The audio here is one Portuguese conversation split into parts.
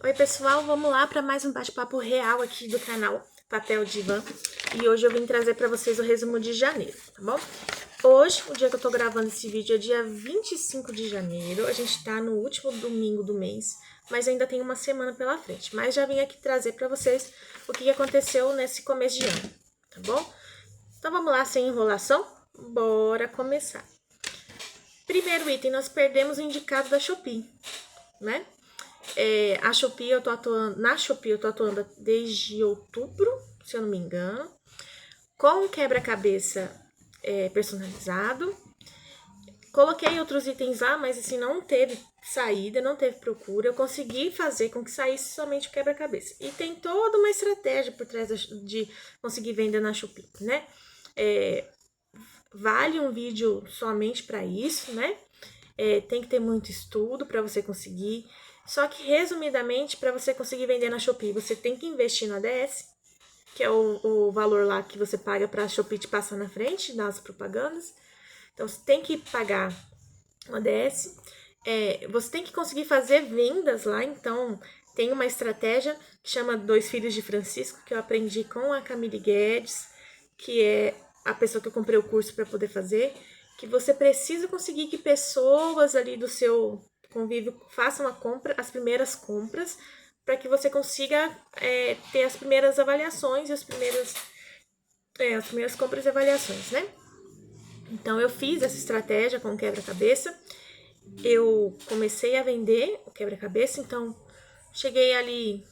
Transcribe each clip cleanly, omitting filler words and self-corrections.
Oi pessoal, vamos lá para mais um bate-papo real aqui do canal Papel Divã. E hoje eu vim trazer para vocês o resumo de janeiro, tá bom? Hoje, o dia que eu tô gravando esse vídeo é dia 25 de janeiro. A gente tá no último domingo do mês, mas ainda tem uma semana pela frente. Mas já vim aqui trazer para vocês o que aconteceu nesse começo de ano, tá bom? Então vamos lá, sem enrolação, bora começar. Primeiro item, nós perdemos o indicado da Shopee, né? Na Shopee eu tô atuando desde outubro, se eu não me engano, com um quebra-cabeça personalizado. Coloquei outros itens lá, mas assim, não teve saída, não teve procura. Eu consegui fazer com que saísse somente o quebra-cabeça. E tem toda uma estratégia por trás de conseguir vender na Shopee, né? Vale um vídeo somente para isso, né? Tem que ter muito estudo para você conseguir. Só que, resumidamente, para você conseguir vender na Shopee, você tem que investir no ADS, que é o valor lá que você paga para a Shopee te passar na frente das propagandas. Então, você tem que pagar o ADS. Você tem que conseguir fazer vendas lá. Então, tem uma estratégia que chama Dois Filhos de Francisco, que eu aprendi com a Camille Guedes, que é a pessoa que eu comprei o curso para poder fazer, que você precisa conseguir que pessoas ali do seu convívio façam as primeiras compras, para que você consiga ter as primeiras avaliações e as primeiras compras e avaliações, né? Então, eu fiz essa estratégia com o quebra-cabeça, eu comecei a vender o quebra-cabeça, então cheguei ali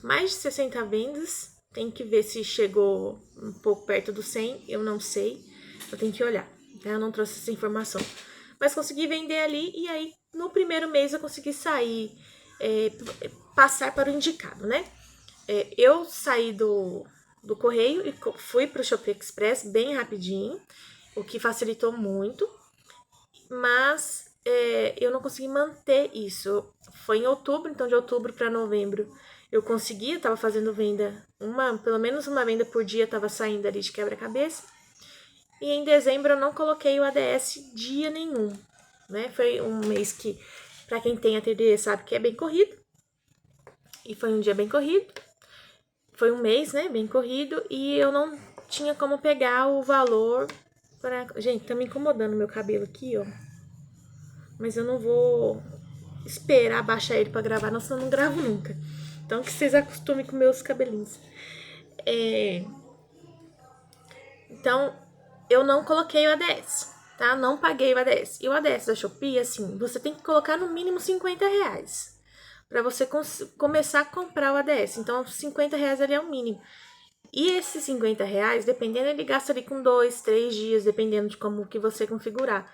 mais de 60 vendas. Tem que ver se chegou um pouco perto do 100, eu não sei, eu tenho que olhar, né? Eu não trouxe essa informação. Mas consegui vender ali e aí no primeiro mês eu consegui sair, passar para o indicado, né? Eu saí do correio e fui para o Shopee Express bem rapidinho, o que facilitou muito, mas eu não consegui manter isso. Foi em outubro, então de outubro para novembro eu consegui, eu tava fazendo venda, pelo menos uma venda por dia tava saindo ali de quebra-cabeça. E em dezembro eu não coloquei o ADS dia nenhum, né? Foi um mês que, para quem tem ATD, sabe que é bem corrido. E foi um dia bem corrido. Foi um mês, né, bem corrido, e eu não tinha como pegar o valor para... Gente, tá me incomodando meu cabelo aqui, ó. Mas eu não vou esperar baixar ele para gravar, não, senão eu não gravo nunca. Então, que vocês acostumem com meus cabelinhos. Então, eu não coloquei o ADS, tá? Não paguei o ADS. E o ADS da Shopee, assim, você tem que colocar no mínimo R$50 para você começar a comprar o ADS. Então, R$50 ali é o mínimo. E esses R$50, dependendo, ele gasta ali com 2, 3 dias, dependendo de como que você configurar.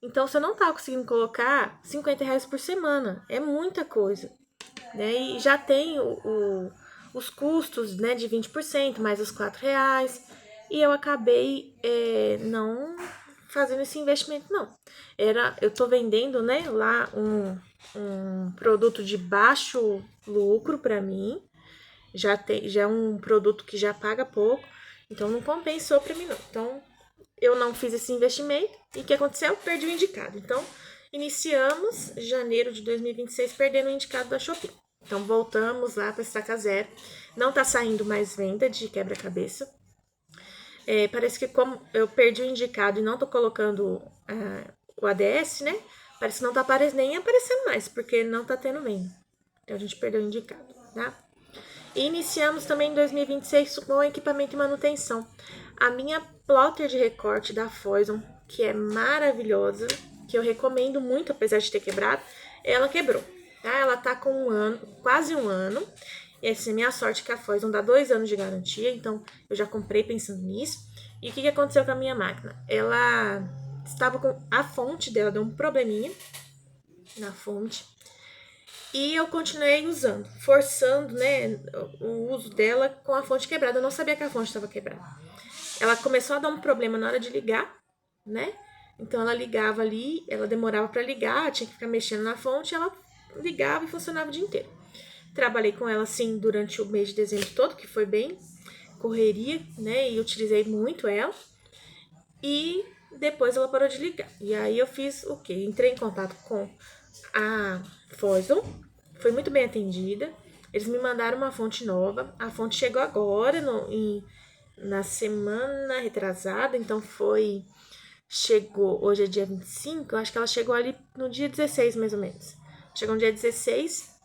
Então, você não tá conseguindo colocar R$50 por semana. É muita coisa, né? E já tem os custos, né, de 20%, mais os R$4. E eu acabei não fazendo esse investimento, não. Eu tô vendendo, né, lá um produto de baixo lucro para mim. Já é um produto que já paga pouco, então não compensou para mim, não. Então, eu não fiz esse investimento e o que aconteceu? Perdi o indicado. Então, iniciamos janeiro de 2026 perdendo o indicado da Shopee. Então, voltamos lá para estaca zero. Não tá saindo mais venda de quebra-cabeça. Parece que como eu perdi o indicado e não tô colocando o ADS, né? Parece que não tá nem aparecendo mais, porque não tá tendo venda. Então, a gente perdeu o indicado, tá? E iniciamos também em 2026 com equipamento de manutenção. A minha plotter de recorte da Foison, que é maravilhosa, que eu recomendo muito, apesar de ter quebrado, ela quebrou, tá? Ela tá com quase um ano. E essa é a minha sorte, que a Foison dá 2 anos de garantia, então eu já comprei pensando nisso. E o que aconteceu com a minha máquina? Ela estava com a fonte dela, deu um probleminha na fonte. E eu continuei usando, forçando, né, o uso dela com a fonte quebrada. Eu não sabia que a fonte estava quebrada. Ela começou a dar um problema na hora de ligar, né? Então ela ligava ali, ela demorava para ligar, tinha que ficar mexendo na fonte, ela ligava e funcionava o dia inteiro. Trabalhei com ela assim durante o mês de dezembro todo, que foi bem correria, né? E utilizei muito ela. E depois ela parou de ligar. E aí eu fiz o quê? Entrei em contato com a Foison, foi muito bem atendida. Eles me mandaram uma fonte nova. A fonte chegou agora, na semana retrasada, então chegou, hoje é dia 25, eu acho que ela chegou ali no dia 16, mais ou menos. Chegou no dia 16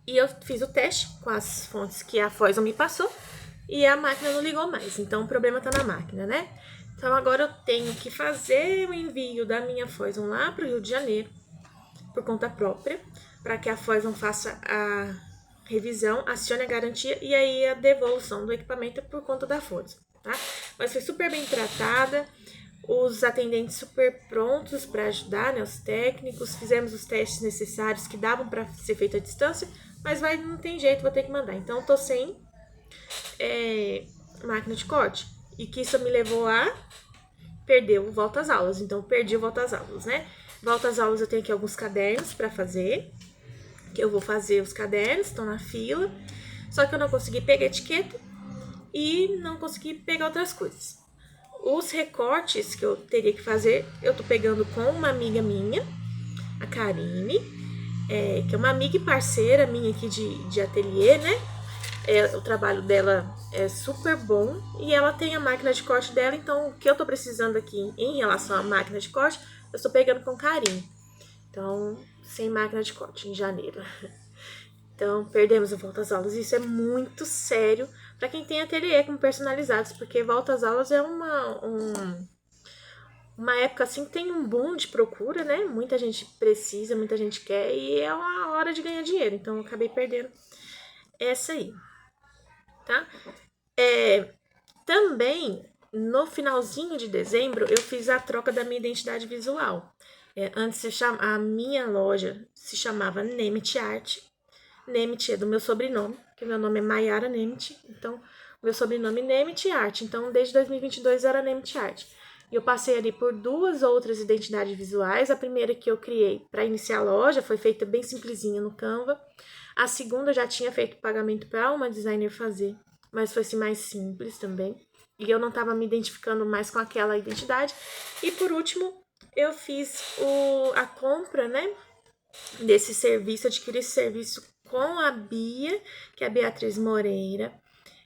e eu fiz o teste com as fontes que a Foison me passou e a máquina não ligou mais, então o problema tá na máquina, né? Então agora eu tenho que fazer o envio da minha Foison lá pro Rio de Janeiro, por conta própria, para que a Foison faça a revisão, acione a garantia e aí a devolução do equipamento por conta da Foison, tá? Mas foi super bem tratada, os atendentes super prontos para ajudar, né, os técnicos, fizemos os testes necessários que davam para ser feito à distância, mas não tem jeito, vou ter que mandar. Então eu tô sem máquina de corte, e que isso me levou a perder o volta às aulas, então eu perdi o volta às aulas, né? Volta às aulas eu tenho aqui alguns cadernos para fazer, que eu vou fazer os cadernos, estão na fila, só que eu não consegui pegar etiqueta e não consegui pegar outras coisas. Os recortes que eu teria que fazer, eu tô pegando com uma amiga minha, a Karine, que é uma amiga e parceira minha aqui de ateliê, né? O trabalho dela é super bom e ela tem a máquina de corte dela, então o que eu tô precisando aqui em relação à máquina de corte, eu estou pegando com Karine. Então, sem máquina de corte em janeiro. Então, perdemos a volta às aulas. Isso é muito sério para quem tem ateliê com personalizados, porque volta às aulas é uma época assim que tem um boom de procura, né? Muita gente precisa, muita gente quer e é uma hora de ganhar dinheiro. Então, eu acabei perdendo essa aí, tá? Também, no finalzinho de dezembro, eu fiz a troca da minha identidade visual. Antes, a minha loja se chamava Nemit Art. Nemit é do meu sobrenome, que meu nome é Maiara Nemit, então meu sobrenome é Nemit Art, então desde 2022 era Nemit Art. E eu passei ali por 2 outras identidades visuais, a primeira que eu criei para iniciar a loja foi feita bem simplesinha no Canva, a segunda eu já tinha feito pagamento para uma designer fazer, mas foi assim mais simples também, e eu não estava me identificando mais com aquela identidade. E por último, eu fiz a compra, né, desse serviço, adquiri esse serviço com a Bia, que é a Beatriz Moreira.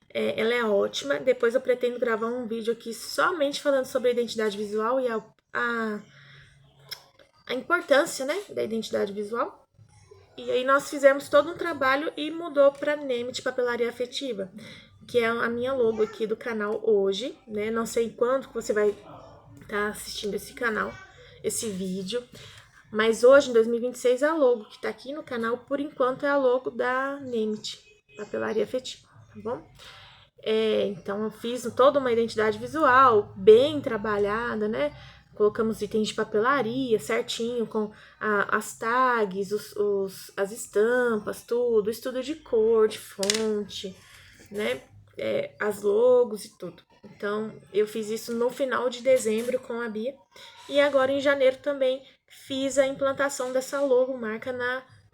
Ela é ótima. Depois eu pretendo gravar um vídeo aqui somente falando sobre a identidade visual e a importância, né, da identidade visual. E aí nós fizemos todo um trabalho e mudou para Nemit Papelaria Afetiva, que é a minha logo aqui do canal hoje, né? Não sei quando que você vai estar assistindo esse canal, esse vídeo. Mas hoje, em 2026, a logo que tá aqui no canal, por enquanto, é a logo da Nemit, Papelaria Afetiva, tá bom? Então, eu fiz toda uma identidade visual, bem trabalhada, né? Colocamos itens de papelaria certinho, com as tags, as estampas, tudo, estudo de cor, de fonte, né? As logos e tudo. Então, eu fiz isso no final de dezembro com a Bia. E agora, em janeiro, também fiz a implantação dessa logomarca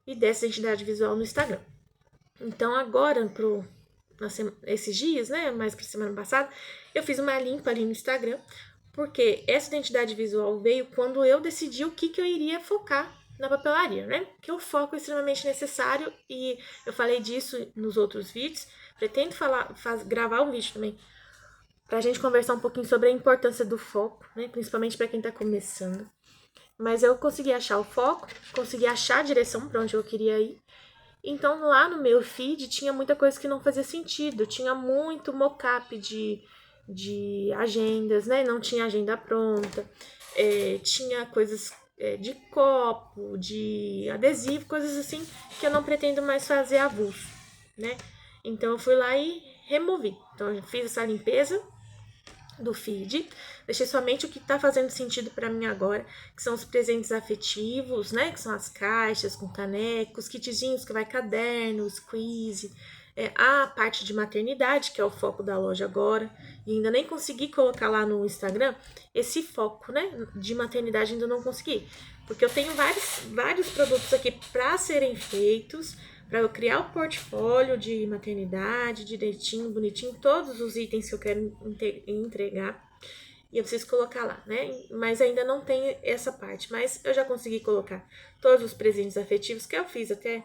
e dessa identidade visual no Instagram. Então, agora, esses dias, né, mais pra semana passada, eu fiz uma limpa ali no Instagram, porque essa identidade visual veio quando eu decidi o que eu iria focar na papelaria, né? Que o foco é extremamente necessário e eu falei disso nos outros vídeos. Pretendo gravar um vídeo também pra gente conversar um pouquinho sobre a importância do foco, né? Principalmente para quem tá começando. Mas eu consegui achar o foco, consegui achar a direção para onde eu queria ir. Então, lá no meu feed tinha muita coisa que não fazia sentido. Tinha muito mockup de agendas, né? Não tinha agenda pronta. Tinha coisas de copo, de adesivo, coisas assim que eu não pretendo mais fazer avulso, né? Então, eu fui lá e removi. Então, eu fiz essa limpeza do feed, deixei somente o que tá fazendo sentido para mim agora, que são os presentes afetivos, né, que são as caixas com canecos, kitzinhos que vai cadernos, quiz, a parte de maternidade, que é o foco da loja agora, e ainda nem consegui colocar lá no Instagram esse foco, né, de maternidade ainda não consegui, porque eu tenho vários produtos aqui para serem feitos, para eu criar o portfólio de maternidade, direitinho, bonitinho, todos os itens que eu quero entregar. E eu preciso colocar lá, né? Mas ainda não tem essa parte. Mas eu já consegui colocar todos os presentes afetivos que eu fiz até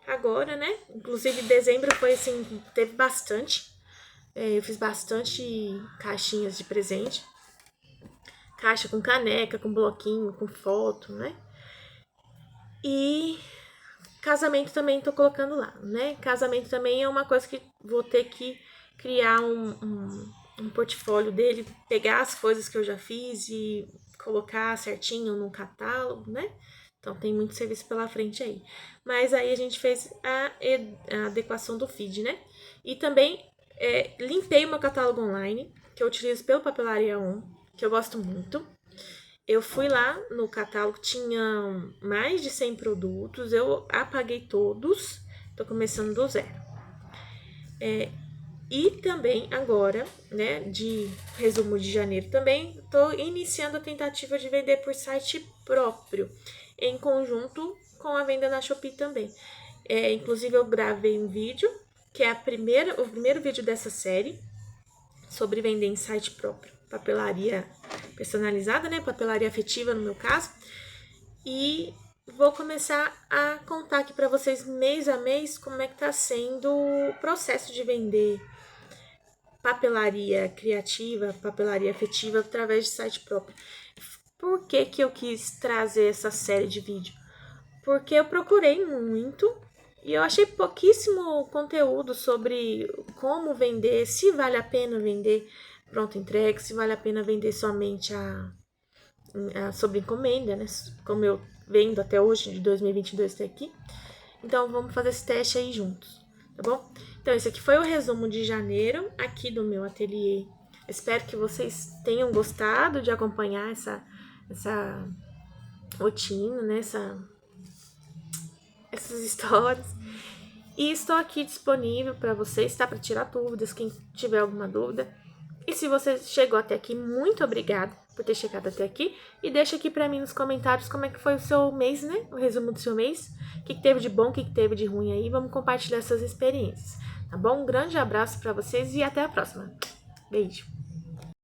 agora, né? Inclusive, dezembro foi assim, teve bastante. Eu fiz bastante caixinhas de presente. Caixa com caneca, com bloquinho, com foto, né? E casamento também tô colocando lá, né? Casamento também é uma coisa que vou ter que criar um portfólio dele, pegar as coisas que eu já fiz e colocar certinho num catálogo, né? Então tem muito serviço pela frente aí. Mas aí a gente fez a adequação do feed, né? E também limpei o meu catálogo online, que eu utilizo pelo Papelaria On, que eu gosto muito. Eu fui lá no catálogo, tinha mais de 100 produtos, eu apaguei todos, tô começando do zero. E também agora, né, de resumo de janeiro também, tô iniciando a tentativa de vender por site próprio, em conjunto com a venda na Shopee também. Inclusive eu gravei um vídeo, que é o primeiro vídeo dessa série, sobre vender em site próprio, papelaria personalizada, né, papelaria afetiva no meu caso, e vou começar a contar aqui para vocês mês a mês como é que tá sendo o processo de vender papelaria criativa, papelaria afetiva através de site próprio. Por que que eu quis trazer essa série de vídeo? Porque eu procurei muito e eu achei pouquíssimo conteúdo sobre como vender, se vale a pena vender pronto entrega, se vale a pena vender somente sobre encomenda, né? Como eu vendo até hoje, de 2022 até aqui. Então, vamos fazer esse teste aí juntos, tá bom? Então, esse aqui foi o resumo de janeiro aqui do meu ateliê. Espero que vocês tenham gostado de acompanhar essa rotina, né? Essas histórias. E estou aqui disponível para vocês, tá? Para tirar dúvidas, quem tiver alguma dúvida. E se você chegou até aqui, muito obrigada por ter chegado até aqui. E deixa aqui para mim nos comentários como é que foi o seu mês, né? O resumo do seu mês. O que teve de bom, o que teve de ruim aí. Vamos compartilhar essas experiências, tá bom? Um grande abraço para vocês e até a próxima. Beijo!